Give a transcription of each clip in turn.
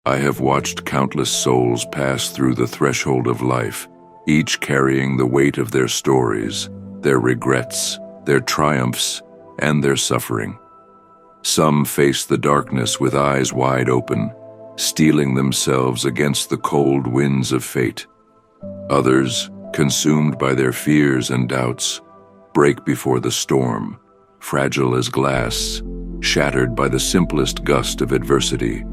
I have watched countless souls pass through the threshold of life, each carrying the weight of their stories, their regrets, their triumphs, and their suffering. Some face the darkness with eyes wide open, steeling themselves against the cold winds of fate. Others, consumed by their fears and doubts, break before the storm, fragile as glass, shattered by the simplest gust of adversity.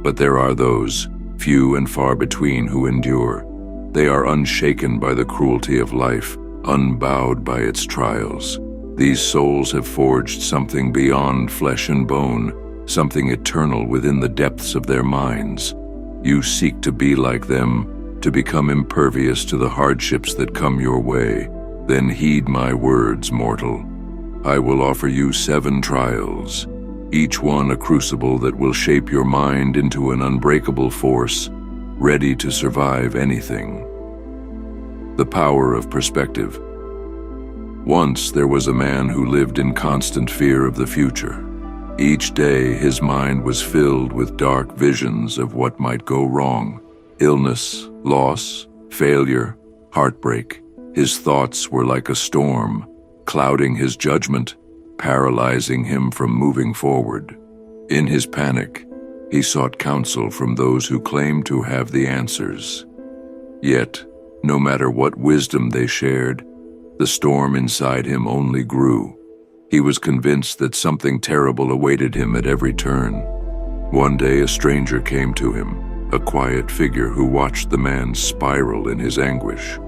But there are those, few and far between, who endure. They are unshaken by the cruelty of life, unbowed by its trials. These souls have forged something beyond flesh and bone, something eternal within the depths of their minds. You seek to be like them, to become impervious to the hardships that come your way. Then heed my words, mortal. I will offer you 7 trials, each one a crucible that will shape your mind into an unbreakable force, ready to survive anything. The power of perspective. Once there was a man who lived in constant fear of the future. Each day his mind was filled with dark visions of what might go wrong. Illness, loss, failure, heartbreak. His thoughts were like a storm, clouding his judgment, paralyzing him from moving forward. In his panic, he sought counsel from those who claimed to have the answers. Yet, no matter what wisdom they shared, the storm inside him only grew. He was convinced that something terrible awaited him at every turn. One day a stranger came to him, a quiet figure who watched the man spiral in his anguish.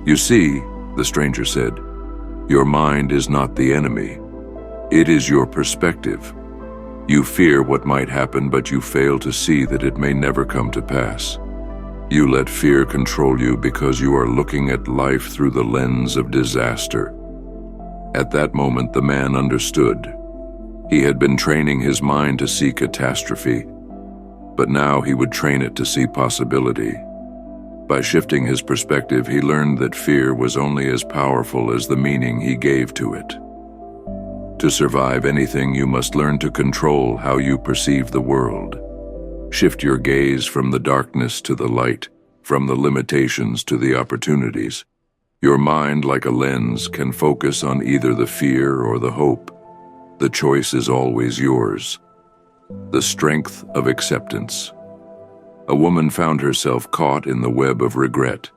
"You see," the stranger said, "your mind is not the enemy. It is your perspective. You fear what might happen, but you fail to see that it may never come to pass. You let fear control you because you are looking at life through the lens of disaster." At that moment, the man understood. He had been training his mind to see catastrophe, but now he would train it to see possibility. By shifting his perspective, he learned that fear was only as powerful as the meaning he gave to it. To survive anything, you must learn to control how you perceive the world. Shift your gaze from the darkness to the light, from the limitations to the opportunities. Your mind, like a lens, can focus on either the fear or the hope. The choice is always yours. The strength of acceptance. A woman found herself caught in the web of regret,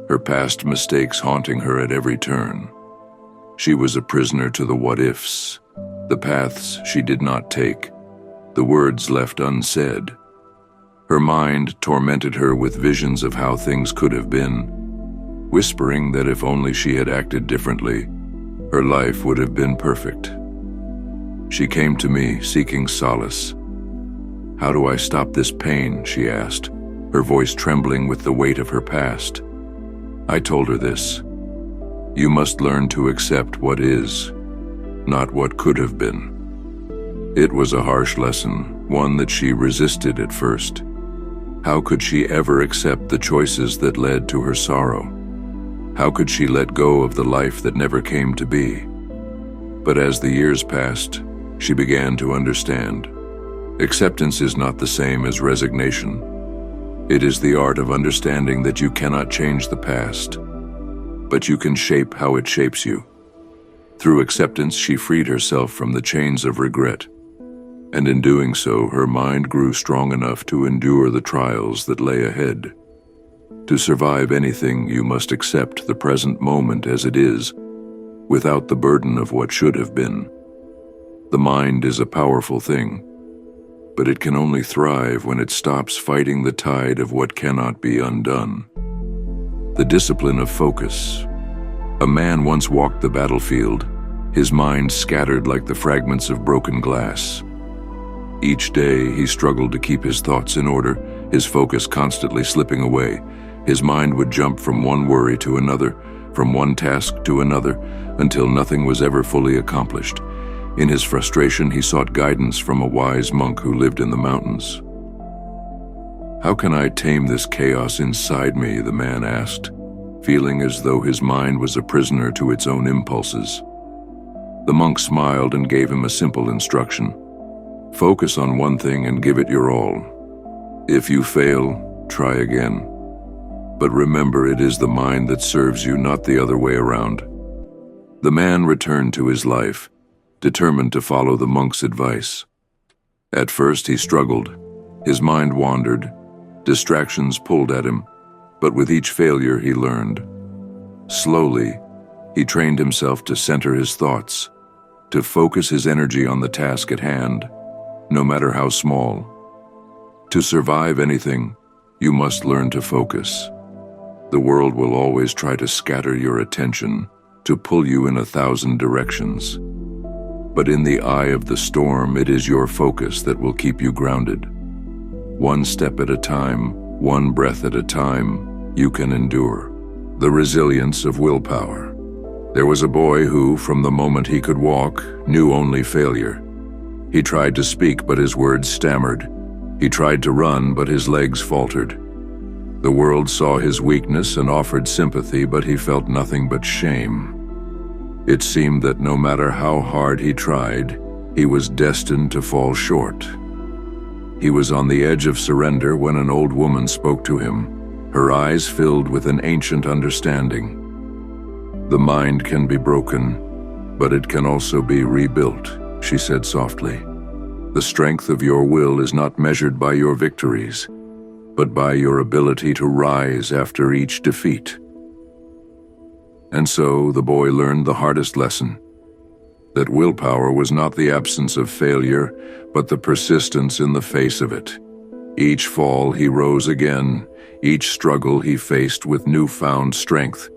her past mistakes haunting her at every turn. She was a prisoner to the what-ifs, the paths she did not take, the words left unsaid. Her mind tormented her with visions of how things could have been, whispering that if only she had acted differently, her life would have been perfect. She came to me seeking solace. "How do I stop this pain?" she asked, her voice trembling with the weight of her past. I told her this: "You must learn to accept what is, not what could have been." It was a harsh lesson, one that she resisted at first. How could she ever accept the choices that led to her sorrow? How could she let go of the life that never came to be? But as the years passed, she began to understand. Acceptance is not the same as resignation. It is the art of understanding that you cannot change the past, but you can shape how it shapes you. Through acceptance, she freed herself from the chains of regret, and in doing so, her mind grew strong enough to endure the trials that lay ahead. To survive anything, you must accept the present moment as it is, without the burden of what should have been. The mind is a powerful thing, but it can only thrive when it stops fighting the tide of what cannot be undone. The discipline of focus. A man once walked the battlefield, his mind scattered like the fragments of broken glass. Each day, he struggled to keep his thoughts in order, his focus constantly slipping away. His mind would jump from one worry to another, from one task to another, until nothing was ever fully accomplished. In his frustration, he sought guidance from a wise monk who lived in the mountains. "How can I tame this chaos inside me?" the man asked, feeling as though his mind was a prisoner to its own impulses. The monk smiled and gave him a simple instruction: focus on one thing and give it your all. If you fail, try again. But remember, it is the mind that serves you, not the other way around. The man returned to his life, determined to follow the monk's advice. At first he struggled. His mind wandered. Distractions pulled at him, but with each failure he learned. Slowly, he trained himself to center his thoughts, to focus his energy on the task at hand, no matter how small. To survive anything, you must learn to focus. The world will always try to scatter your attention, to pull you in 1,000 directions. But in the eye of the storm, it is your focus that will keep you grounded. One step at a time, one breath at a time, you can endure. The Resilience of Willpower. There was a boy who, from the moment he could walk, knew only failure. He tried to speak, but his words stammered. He tried to run, but his legs faltered. The world saw his weakness and offered sympathy, but he felt nothing but shame. It seemed that no matter how hard he tried, he was destined to fall short. He was on the edge of surrender when an old woman spoke to him, her eyes filled with an ancient understanding. The mind can be broken, but it can also be rebuilt, she said softly. The strength of your will is not measured by your victories, but by your ability to rise after each defeat. And so the boy learned the hardest lesson, that willpower was not the absence of failure, but the persistence in the face of it. Each fall he rose again, each struggle he faced with newfound strength.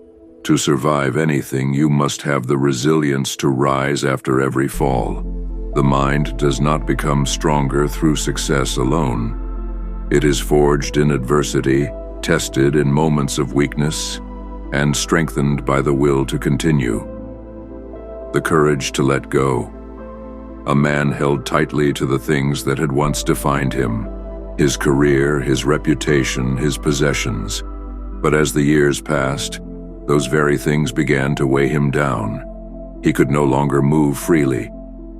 To survive anything, you must have the resilience to rise after every fall. The mind does not become stronger through success alone. It is forged in adversity, tested in moments of weakness, and strengthened by the will to continue. The courage to let go. A man held tightly to the things that had once defined him, his career, his reputation, his possessions. But as the years passed, those very things began to weigh him down. He could no longer move freely,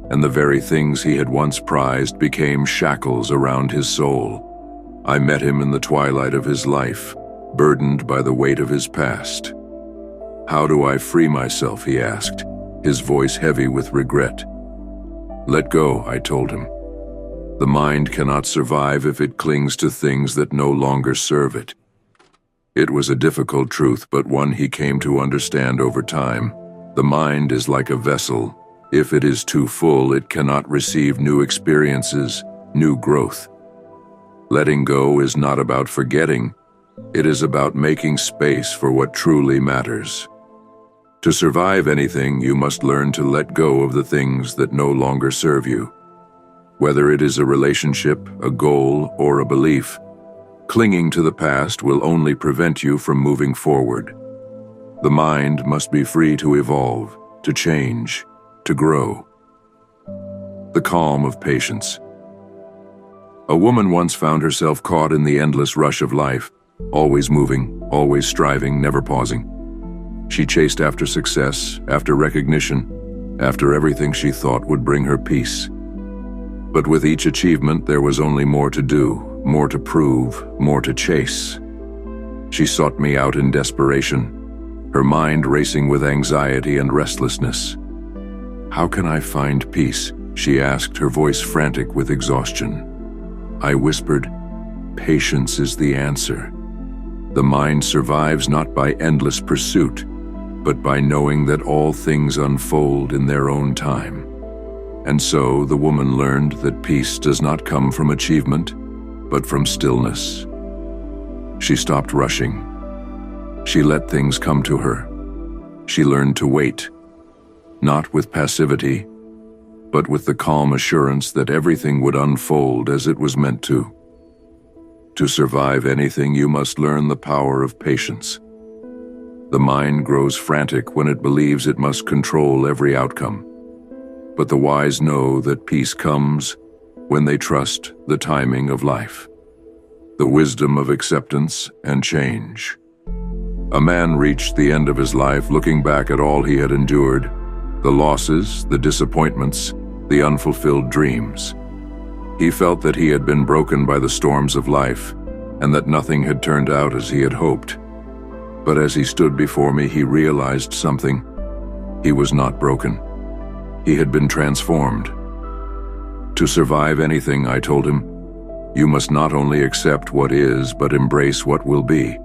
and the very things he had once prized became shackles around his soul. I met him in the twilight of his life, burdened by the weight of his past. "How do I free myself?" he asked, his voice heavy with regret. "Let go," I told him. The mind cannot survive if it clings to things that no longer serve it. It was a difficult truth, but one he came to understand over time. The mind is like a vessel. If it is too full, it cannot receive new experiences, new growth. Letting go is not about forgetting. It is about making space for what truly matters. To survive anything, you must learn to let go of the things that no longer serve you. Whether it is a relationship, a goal, or a belief, clinging to the past will only prevent you from moving forward. The mind must be free to evolve, to change, to grow. The calm of patience. A woman once found herself caught in the endless rush of life, always moving, always striving, never pausing. She chased after success, after recognition, after everything she thought would bring her peace. But with each achievement, there was only more to do, more to prove, more to chase. She sought me out in desperation, her mind racing with anxiety and restlessness. "How can I find peace?" she asked, her voice frantic with exhaustion. I whispered, "Patience is the answer." The mind survives not by endless pursuit, but by knowing that all things unfold in their own time. And so the woman learned that peace does not come from achievement, but from stillness. She stopped rushing. She let things come to her. She learned to wait, not with passivity, but with the calm assurance that everything would unfold as it was meant to. To survive anything, you must learn the power of patience. The mind grows frantic when it believes it must control every outcome. But the wise know that peace comes when they trust the timing of life, the wisdom of acceptance and change. A man reached the end of his life looking back at all he had endured, the losses, the disappointments, the unfulfilled dreams. He felt that he had been broken by the storms of life, and that nothing had turned out as he had hoped. But as he stood before me, he realized something. He was not broken. He had been transformed. To survive anything, I told him, you must not only accept what is, but embrace what will be.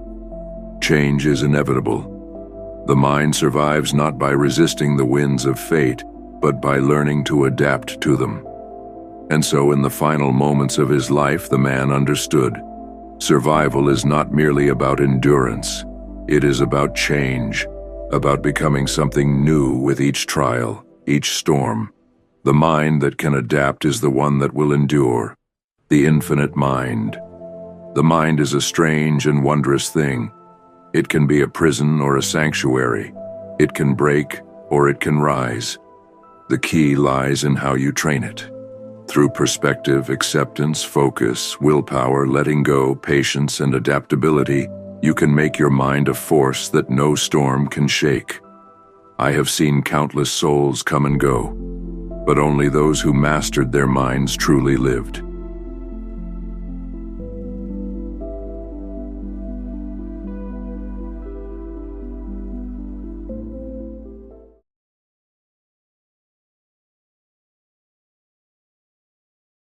Change is inevitable. The mind survives not by resisting the winds of fate, but by learning to adapt to them. And so in the final moments of his life, the man understood. Survival is not merely about endurance. It is about change, about becoming something new with each trial, each storm. The mind that can adapt is the one that will endure. The infinite mind. The mind is a strange and wondrous thing. It can be a prison or a sanctuary. It can break or it can rise. The key lies in how you train it. Through perspective, acceptance, focus, willpower, letting go, patience, and adaptability, you can make your mind a force that no storm can shake. I have seen countless souls come and go, but only those who mastered their minds truly lived.